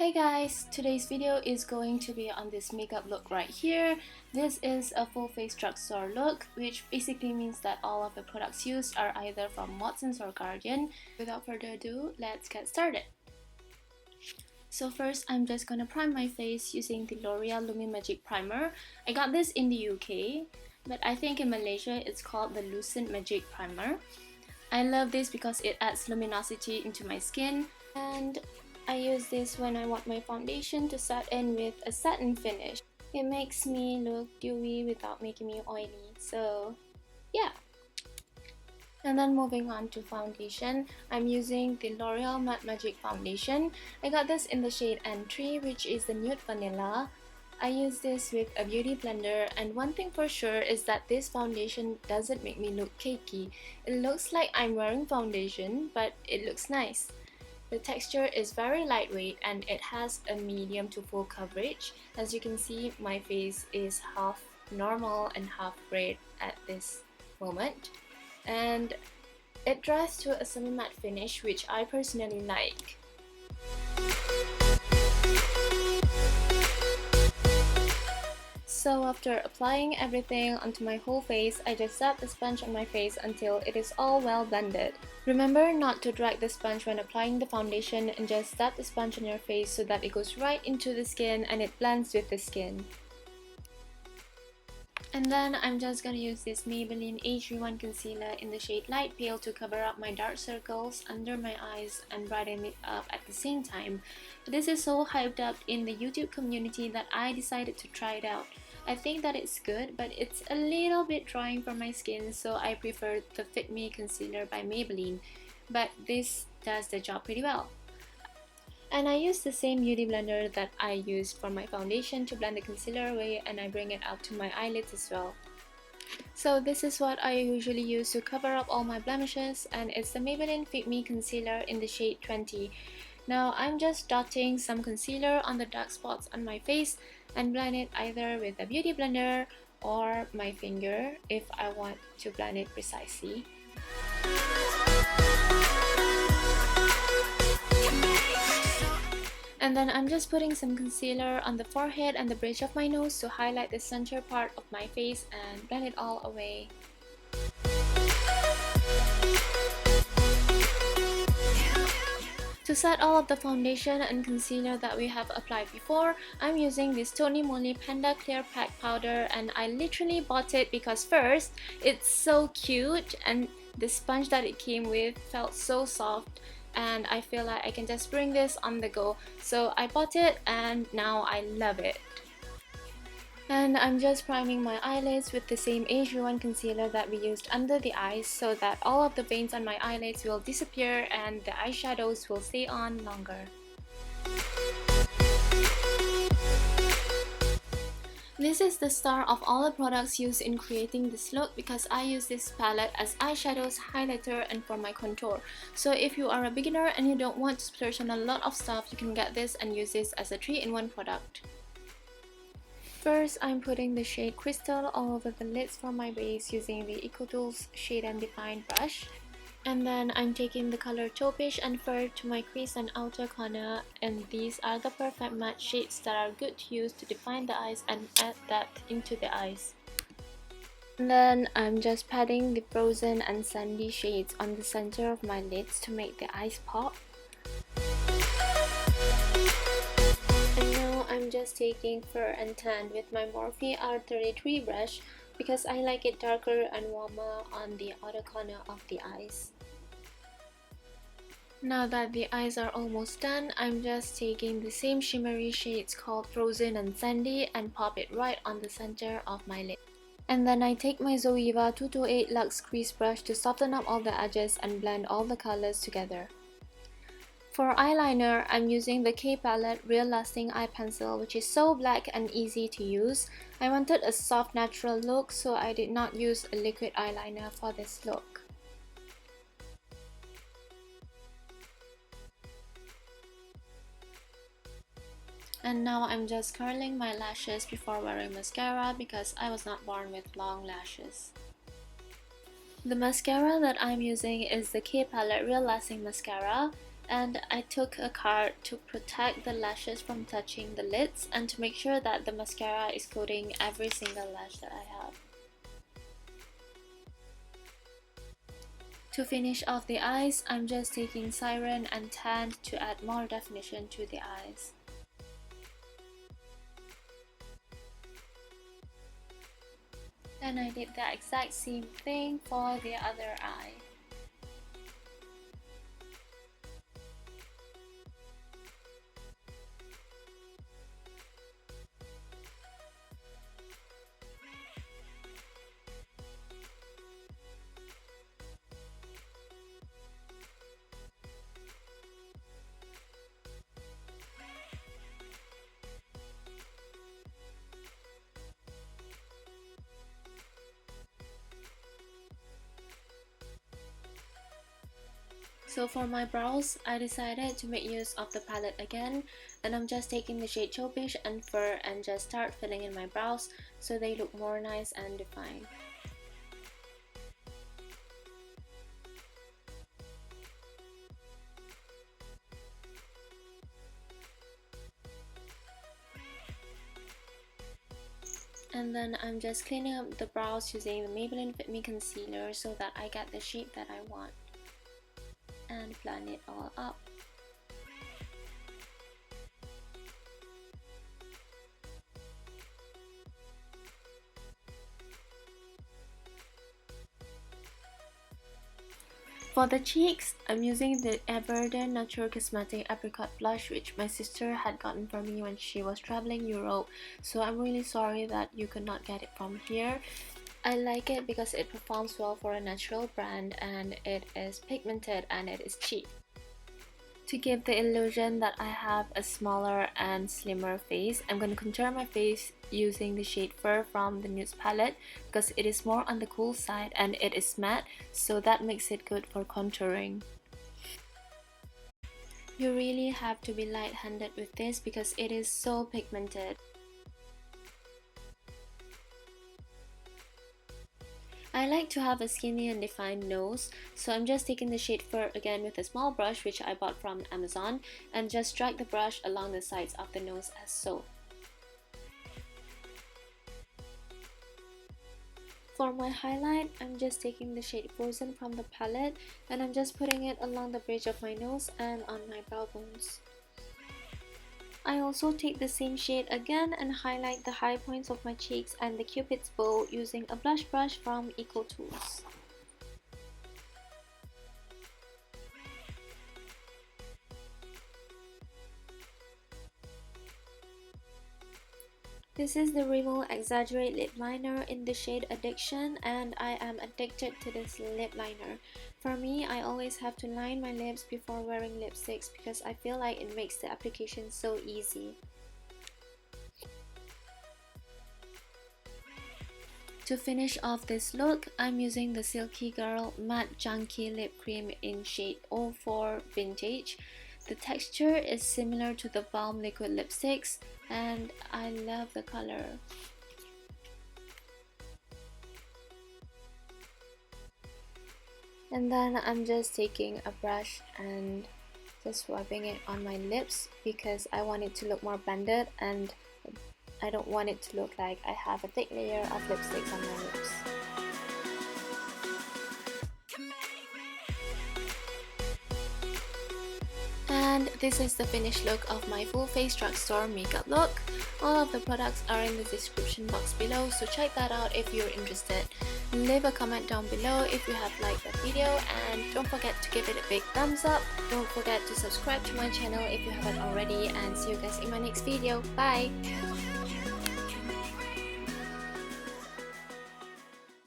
Hey guys, today's video is going to be on this makeup look right here. This is a full face drugstore look, which basically means that all of the products used are either from Watsons or Guardian. Without further ado, let's get started. So first, I'm just gonna prime my face using the L'Oreal Lumi Magique Primer. I got this in the UK, but I think in Malaysia it's called the Lucent Magique Primer. I love this because it adds luminosity into my skin, and I use this when I want my foundation to set in with a satin finish. It makes me look dewy without making me oily, so yeah. And then moving on to foundation, I'm using the L'Oreal Matte Magic Foundation. I got this in the shade N3, which is the nude vanilla. I use this with a beauty blender, and one thing for sure is that this foundation doesn't make me look cakey. It looks like I'm wearing foundation, but it looks nice. The texture is very lightweight and it has a medium to full coverage. As you can see, my face is half normal and half red at this moment. And it dries to a semi-matte finish, which I personally like. So after applying everything onto my whole face, I just dab the sponge on my face until it is all well blended. Remember not to drag the sponge when applying the foundation, and just dab the sponge on your face so that it goes right into the skin and it blends with the skin. And then I'm just gonna use this Maybelline Age Rewind Concealer in the shade Light Pale to cover up my dark circles under my eyes and brighten it up at the same time. This is so hyped up in the YouTube community that I decided to try it out. I think that it's good, but it's a little bit drying for my skin, so I prefer the Fit Me Concealer by Maybelline. But this does the job pretty well. And I use the same beauty blender that I used for my foundation to blend the concealer away, and I bring it out to my eyelids as well. So this is what I usually use to cover up all my blemishes, and it's the Maybelline Fit Me Concealer in the shade 20. Now I'm just dotting some concealer on the dark spots on my face and blend it either with a beauty blender or my finger if I want to blend it precisely. And then I'm just putting some concealer on the forehead and the bridge of my nose to highlight the center part of my face and blend it all away. To set all of the foundation and concealer that we have applied before, I'm using this Moly Panda Clear Pack powder, and I literally bought it because first, it's so cute and the sponge that it came with felt so soft, and I feel like I can just bring this on the go. So I bought it and now I love it. And I'm just priming my eyelids with the same Age Rewind concealer that we used under the eyes so that all of the veins on my eyelids will disappear and the eyeshadows will stay on longer. This is the star of all the products used in creating this look because I use this palette as eyeshadows, highlighter, and for my contour. So if you are a beginner and you don't want to splurge on a lot of stuff, you can get this and use this as a 3-in-1 product. First, I'm putting the shade Crystal all over the lids for my base using the EcoTools Shade and Define brush. And then I'm taking the color Taupish and Fur to my crease and outer corner, and these are the perfect matte shades that are good to use to define the eyes and add depth into the eyes. And then I'm just patting the Frozen and Sandy shades on the center of my lids to make the eyes pop. I'm just taking Fur and Tan with my Morphe R33 brush because I like it darker and warmer on the outer corner of the eyes. Now that the eyes are almost done, I'm just taking the same shimmery shades called Frozen and Sandy and pop it right on the center of my lid. And then I take my Zoeva 228 Luxe Crease brush to soften up all the edges and blend all the colors together. For eyeliner, I'm using the K Palette Real Lasting Eye Pencil, which is so black and easy to use. I wanted a soft natural look, so I did not use a liquid eyeliner for this look. And now I'm just curling my lashes before wearing mascara because I was not born with long lashes. The mascara that I'm using is the K Palette Real Lasting Mascara. And I took a card to protect the lashes from touching the lids and to make sure that the mascara is coating every single lash that I have. To finish off the eyes, I'm just taking Siren and Tan to add more definition to the eyes. Then I did the exact same thing for the other eye. So for my brows, I decided to make use of the palette again, and I'm just taking the shade Beige and Fur and just start filling in my brows so they look more nice and defined. And then I'm just cleaning up the brows using the Maybelline Fit Me concealer so that I get the shape that I want. And blend it all up. For the cheeks, I'm using the Alverde Naturkosmetik Apricot blush, which my sister had gotten for me when she was traveling Europe, so I'm really sorry that you could not get it from here. I like it because it performs well for a natural brand and it is pigmented and it is cheap. To give the illusion that I have a smaller and slimmer face, I'm going to contour my face using the shade Fur from the Nudes palette because it is more on the cool side and it is matte, so that makes it good for contouring. You really have to be light-handed with this because it is so pigmented. I like to have a skinny and defined nose, so I'm just taking the shade Fur again with a small brush which I bought from Amazon and just drag the brush along the sides of the nose as so. For my highlight, I'm just taking the shade Frozen from the palette and I'm just putting it along the bridge of my nose and on my brow bones. I also take the same shade again and highlight the high points of my cheeks and the cupid's bow using a blush brush from Eco Tools. This is the Rimmel Exaggerate lip liner in the shade Addiction, and I am addicted to this lip liner. For me, I always have to line my lips before wearing lipsticks because I feel like it makes the application so easy. To finish off this look, I'm using the SilkyGirl Matte Junkie Lip Cream in shade 04 Vintage. The texture is similar to the Balm liquid lipsticks and I love the color. And then I'm just taking a brush and just wiping it on my lips because I want it to look more blended and I don't want it to look like I have a thick layer of lipsticks on my lips. And this is the finished look of my full face drugstore makeup look. All of the products are in the description box below, so check that out if you're interested. Leave a comment down below if you have liked the video and don't forget to give it a big thumbs up. Don't forget to subscribe to my channel if you haven't already, and see you guys in my next video. Bye!